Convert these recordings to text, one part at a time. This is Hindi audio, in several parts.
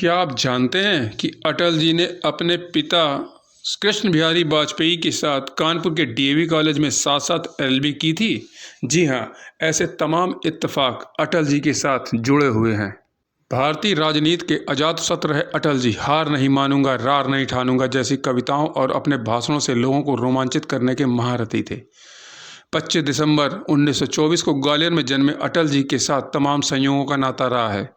क्या आप जानते हैं कि अटल जी ने अपने पिता कृष्ण बिहारी वाजपेयी के साथ कानपुर के डीएवी कॉलेज में साथ साथ एलएलबी की थी। जी हाँ, ऐसे तमाम इत्तेफाक अटल जी के साथ जुड़े हुए हैं। भारतीय राजनीति के अजातशत्रु रहे अटल जी हार नहीं मानूंगा, रार नहीं ठानूंगा जैसी कविताओं और अपने भाषणों से लोगों को रोमांचित करने के महारथी थे। 25 दिसंबर 1924 को ग्वालियर में जन्मे अटल जी के साथ तमाम संयोगों का नाता रहा है।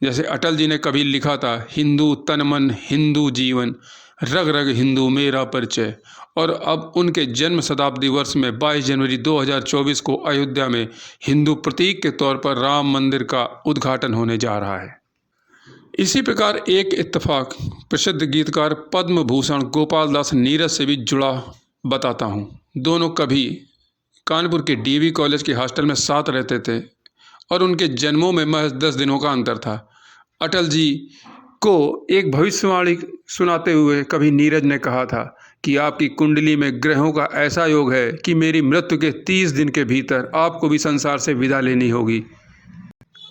जैसे अटल जी ने कभी लिखा था, हिंदू तन मन हिंदू जीवन, रग रग हिंदू मेरा परिचय। और अब उनके जन्म शताब्दी वर्ष में 22 जनवरी 2024 को अयोध्या में हिंदू प्रतीक के तौर पर राम मंदिर का उद्घाटन होने जा रहा है। इसी प्रकार एक इत्तेफाक प्रसिद्ध गीतकार पद्म भूषण गोपाल दास नीरज से भी जुड़ा बताता हूँ। दोनों कभी कानपुर के डीवी कॉलेज के हॉस्टल में साथ रहते थे और उनके जन्मों में महज 10 दिनों का अंतर था। अटल जी को एक भविष्यवाणी सुनाते हुए कभी नीरज ने कहा था कि आपकी कुंडली में ग्रहों का ऐसा योग है कि मेरी मृत्यु के 30 दिन के भीतर आपको भी संसार से विदा लेनी होगी।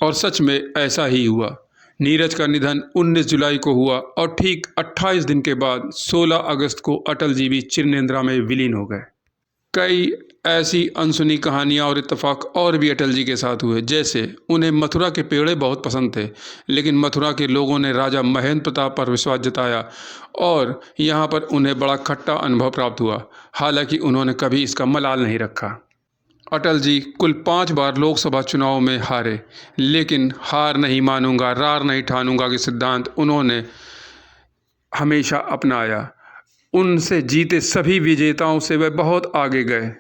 और सच में ऐसा ही हुआ। नीरज का निधन 19 जुलाई को हुआ और ठीक 28 दिन के बाद 16 अगस्त को अटल जी भी चिरनिद्रा में विलीन हो गए। कई ऐसी अनसुनी कहानियाँ और इत्तेफाक और भी अटल जी के साथ हुए। जैसे उन्हें मथुरा के पेड़े बहुत पसंद थे, लेकिन मथुरा के लोगों ने राजा महेंद्र प्रताप पर विश्वास जताया और यहाँ पर उन्हें बड़ा खट्टा अनुभव प्राप्त हुआ। हालांकि उन्होंने कभी इसका मलाल नहीं रखा। अटल जी कुल 5 बार लोकसभा चुनाव में हारे, लेकिन हार नहीं मानूंगा, रार नहीं ठानूंगा के सिद्धांत उन्होंने हमेशा अपनाया। उनसे जीते सभी विजेताओं से वह बहुत आगे गए।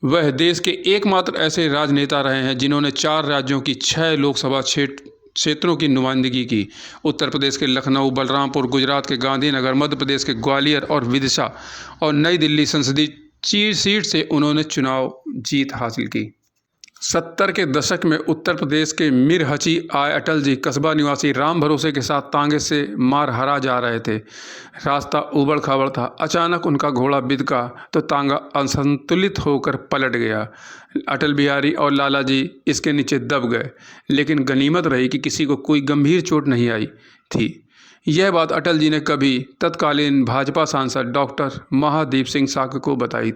वह देश के एकमात्र ऐसे राजनेता रहे हैं जिन्होंने 4 राज्यों की 6 लोकसभा क्षेत्रों की नुमाइंदगी की। उत्तर प्रदेश के लखनऊ, बलरामपुर, गुजरात के गांधीनगर, मध्य प्रदेश के ग्वालियर और विदिशा और नई दिल्ली संसदीय सीट से उन्होंने चुनाव जीत हासिल की। 70 के दशक में उत्तर प्रदेश के मिरहची आए अटल जी कस्बा निवासी राम भरोसे के साथ तांगे से मार हरा जा रहे थे। रास्ता उबड़ खाबड़ था। अचानक उनका घोड़ा बिदका तो तांगा असंतुलित होकर पलट गया। अटल बिहारी और लाला जी इसके नीचे दब गए, लेकिन गनीमत रही कि किसी को कोई गंभीर चोट नहीं आई थी। यह बात अटल जी ने कभी तत्कालीन भाजपा सांसद डॉक्टर महादीप सिंह साक्य को बताई।